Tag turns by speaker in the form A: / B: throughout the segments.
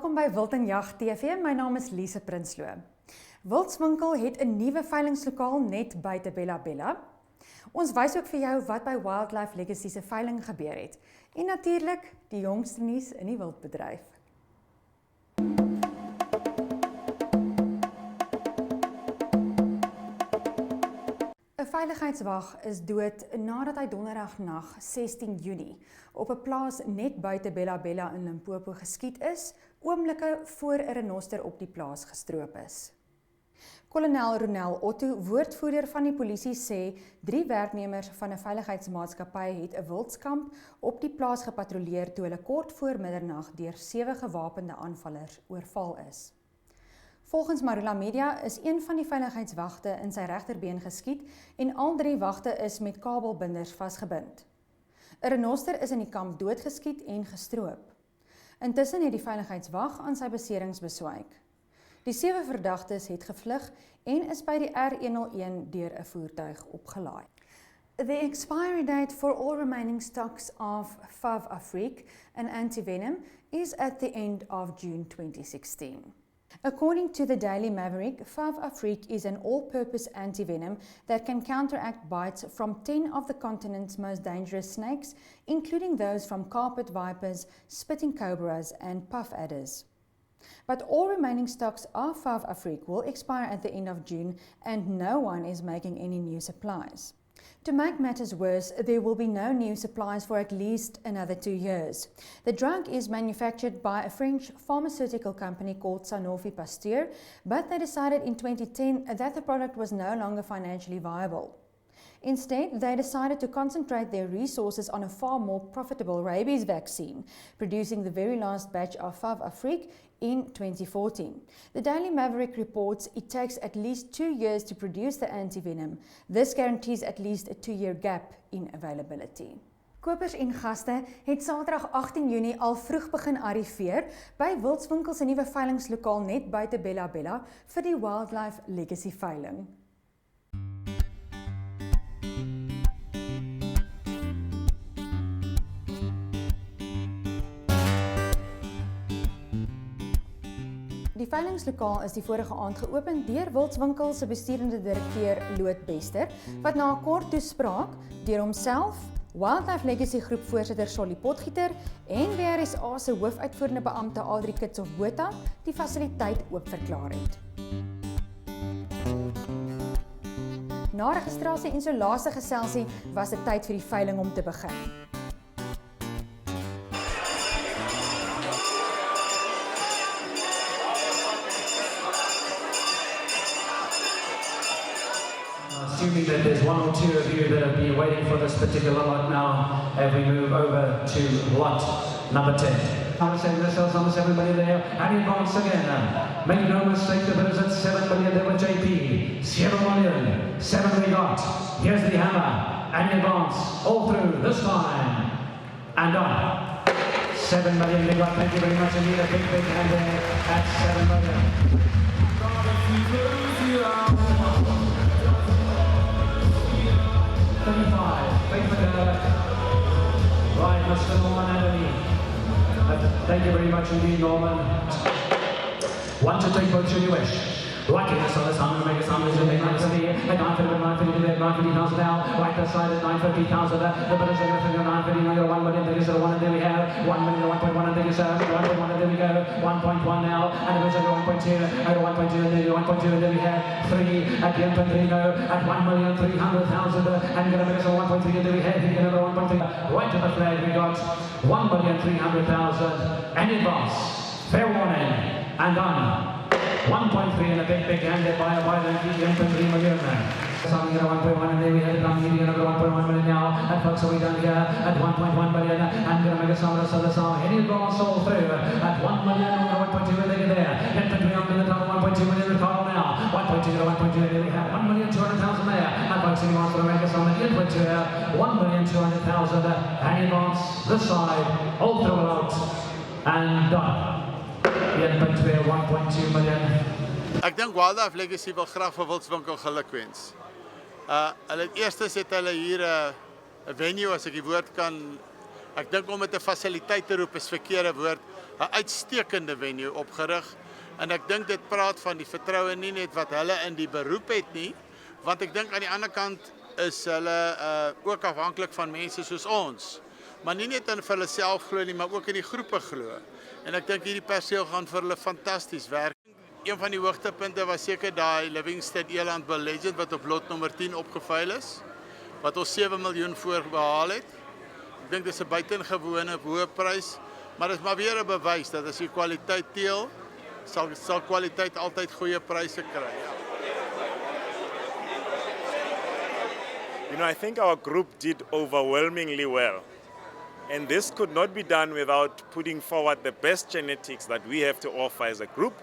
A: Welkom by Wildliferanching.tv, my naam is Lise Prinsloo. Wildswinkel het 'n nuwe veilingslokaal net buite Bela-Bela. Ons wys ook vir jou wat by Wildlife Legacy se veiling gebeur het. En natuurlik die jongste nuus in die wildbedryf. 'n Veiligheidswag is dood nadat hy donderdagnag 16 Junie op 'n plaas net buite Bela-Bela in Limpopo geskiet is, oomblikke voor 'n renoster op die plaas gestroop is. Kolonel Ronel Otto, woordvoerder van die polisie, sê 3 werknemers van 'n veiligheidsmaatskappy het 'n wildskamp op die plaas gepatrolleer toe hulle kort voor middernag deur 7 gewapende aanvallers oorval is. Volgens Marula Media is een van die veiligheidswagte in sy regterbeen geskiet en al 3 wagte is met kabelbinders vasgebind. 'n Renoster is in die kamp doodgeskiet en gestroop. Intussen het die veiligheidswag aan sy beserings beswyk. Die 7 verdagtes het gevlug en is by die R101 deur 'n voertuig opgelaai. The expiry date for all remaining stocks of Wildliferanching, an antivenom, is at the end of June 2016. According to the Daily Maverick, Wildliferanching is an all-purpose antivenom that can counteract bites from 10 of the continent's most dangerous snakes, including those from carpet vipers, spitting cobras, and puff adders. But all remaining stocks of Wildliferanching will expire at the end of June, and no one is making any new supplies. To make matters worse, there will be no new supplies for at least another 2 years. The drug is manufactured by a French pharmaceutical company called Sanofi Pasteur, but they decided in 2010 that the product was no longer financially viable. Instead, they decided to concentrate their resources on a far more profitable rabies vaccine, producing the very last batch of Wildliferanching in 2014. The Daily Maverick reports it takes at least 2 years to produce the antivenom. This guarantees at least a 2-year gap in availability. Kopers en gaste het Saterdag 18 Junie al vroeg begin arriveer by Wildswinkel se nuwe veilingslokaal net buite Bela-Bela vir die Wildlife Legacy veiling. Die veilingslokaal is die vorige aand geopen deur Wildswinkel se bestuurende direkteur Loot Bester, wat na 'n kort toespraak deur homself, Wildlife Legacy groep voorsitter Solly Potgieter en WRSA se hoofuitvoerende beampte Adri Kitsof Botha die fasiliteit oop verklaar het. Na registrasie en so laaste geselsie was dit tyd vir die veiling om te begin.
B: Assuming that there's 1 or 2 of you that have been waiting for this particular lot now, as we move over to lot number 10. I'm saying ourselves on 7 million there, and advance again. Make no mistake, the bidders at 7 million there with JP. 7 million, 7 we got. Here's the hammer, and advance, all through, this time, and on. 7 million we got, thank you very much indeed, a big hand there at 7 million. 35, wait for the right, Mr. Norman Anthony. Thank you very much indeed, Norman. One to take both should you wish. Right in the sun, I'm going to make a sound as you make 950, at 950, 950,000 now, right this side at 950,000, the bidders are going to figure 950, now you're 1 million, there is a 1 and there we have, 1 million, 1.1 and there is a 1.1 and there we go, 1.1 now, and the bidders are 1.2, at 1.2 and there 1.2 and there we have, 3 at the 1.3 no, at 1,300,000, and going to make us a 1.3 and there we have, here another 1.3, right to the flag we got 1,300,000, and advance, fair warning, and done. 1.3 and a big hand there by the 1.3 million. Something at 1.1 and there we have come here another 1.1 million now. And folks are we done here at 1.1 million and gonna make a sound of the song. Any advance all through at 1 million and 1.2 and they get there. Infantry on the top 1.2 million the call now. 1.2 to 1.2 and there we have 1,200,000 there. And folks he wants to make a sound of input to 1,200,000 and advance this side all through out and done. 1.2 million.
C: Ek dink Wildlife Legacy wil graag vir Wildswinkel geluk wens. Hulle eerste het hulle hier 'n venue as ek die woord kan. Ek dink om met 'n fasiliteit te roep is verkeerde woord. 'n uitstekende venue opgerig. En ek dink dit praat van die vertroue nie net wat hulle in die beroep het nie, want ek dink aan die ander kant is hulle ook afhanklik van mense soos ons. Maar nie net in vir hulle self glo nie, maar ook in die groepe glo. En ek dink hierdie perseel gaan vir hulle fantasties werk. Een van die hoogtepunte was seker daai Livingston Eland Bull Legend wat op lot nommer 10 opgeveil is, wat ons 7 miljoen voor behaal het. Ek dink dis 'n buitengewone hoë prys, maar dit is maar weer 'n bewys dat as jy kwaliteit teel, sal kwaliteit altyd goeie pryse kry.
D: You know, I think our group did overwhelmingly well. And this could not be done without putting forward the best genetics that we have to offer as a group.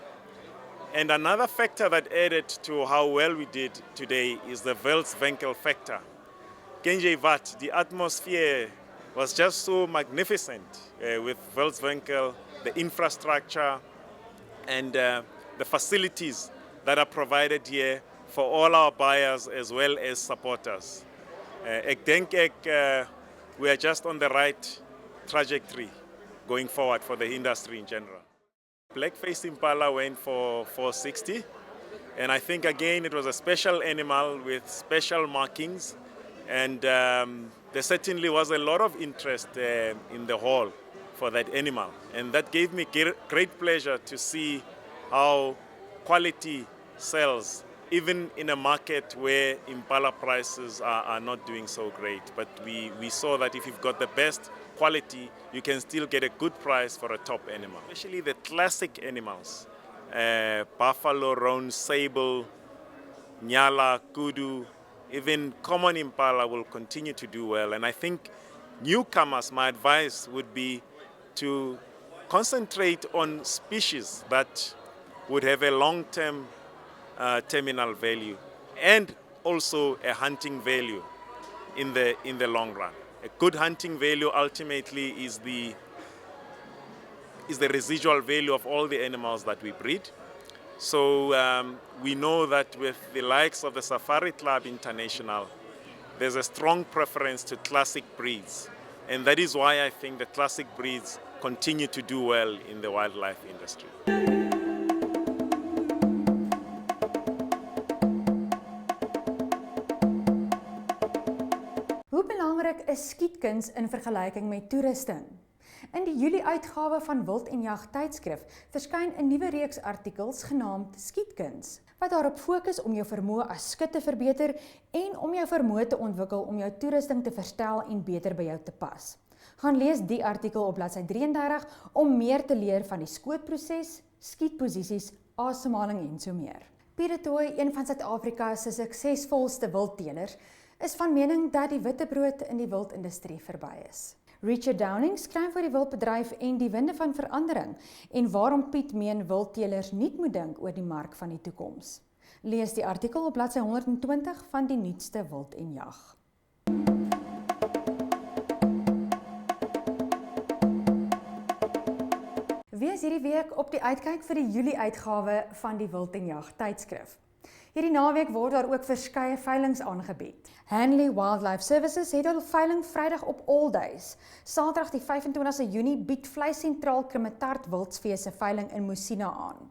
D: And another factor that added to how well we did today is the Wildswinkel factor. Kenje Vat, the atmosphere was just so magnificent with Wildswinkel, the infrastructure and the facilities that are provided here for all our buyers as well as supporters. Ek dink we are just on the right trajectory going forward for the industry in general. Black-faced impala went for 460, and I think again it was a special animal with special markings, and there certainly was a lot of interest in the hall for that animal, and that gave me great pleasure to see how quality sells even in a market where impala prices are not doing so great. But we saw that if you've got the best quality, you can still get a good price for a top animal. Especially the classic animals, buffalo, roan, sable, nyala, kudu, even common impala will continue to do well. And I think newcomers, my advice would be to concentrate on species that would have a long-term terminal value and also a hunting value in the long run. A good hunting value ultimately is the residual value of all the animals that we breed. So we know that with the likes of the Safari Club International, there's a strong preference to classic breeds. And that is why I think the classic breeds continue to do well in the wildlife industry.
A: Hoe belangrik is skietkuns in vergelyking met toerusting? In die Julie uitgawe van Wild en Jag tydskrif verskyn 'n nuwe reeks artikels genaamd Skietkuns, wat daarop fokus om jou vermoë as skut te verbeter en om jou vermoë te ontwikkel om jou toerusting te verstel en beter by jou te pas. Gaan lees die artikel op bladsy 33 om meer te leer van die skootproses, skietposisies, asemhaling en so meer. Pierre Toy, een van Suid-Afrika se suksesvolste wildteelers, is van mening dat die wittebrood in die wildindustrie verby is. Richard Downing skryf oor die wildbedryf en die winde van verandering en waarom Piet meen wildteelers nie moet dink oor die mark van die toekoms. Lees die artikel op bladsy 120 van die nuutste Wild en Jag. Wees hierdie week op die uitkyk vir die Julie uitgawe van die Wild en Jag tydskrif. Hierdie naweek word daar ook verskeie veilings aangebied. Hanley Wildlife Services het hul veiling Vrydag op All Days. Saterdag die 25ste Junie bied Vleis Sentraal Krimetart Wildsfees se veiling in Musina aan.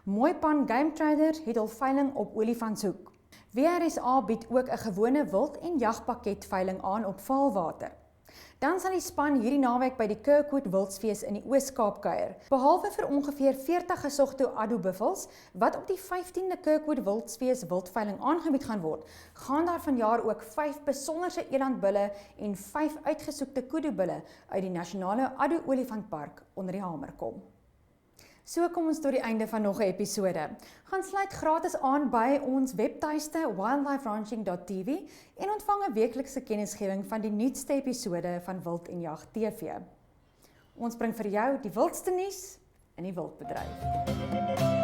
A: Mooipan Game Traders het hul veiling op Olifantshoek. WRSA bied ook 'n gewone wild en jagpakket veiling aan op Vaalwater. Dan sal die span hierdie naweek by die Kirkwood Wildsfees in die Oos-Kaap kuier. Behalwe vir ongeveer 40 gesogte Addo buffels wat op die 15de Kirkwood Wildsfees wildveiling aangebied gaan word, gaan daar vanjaar ook 5 besonderse elandbulle en 5 uitgesoekte kudu-bulle uit die nasionale Addo Olifantpark onder die hamer kom. So kom ons tot die einde van nog 'n episode. Gaan sluit gratis aan by ons webtuiste Wildliferanching.tv en ontvang 'n weeklikse kennisgewing van die nuutste episode van Wild en Jag TV. Ons bring vir jou die wildste nuus in die wildbedryf.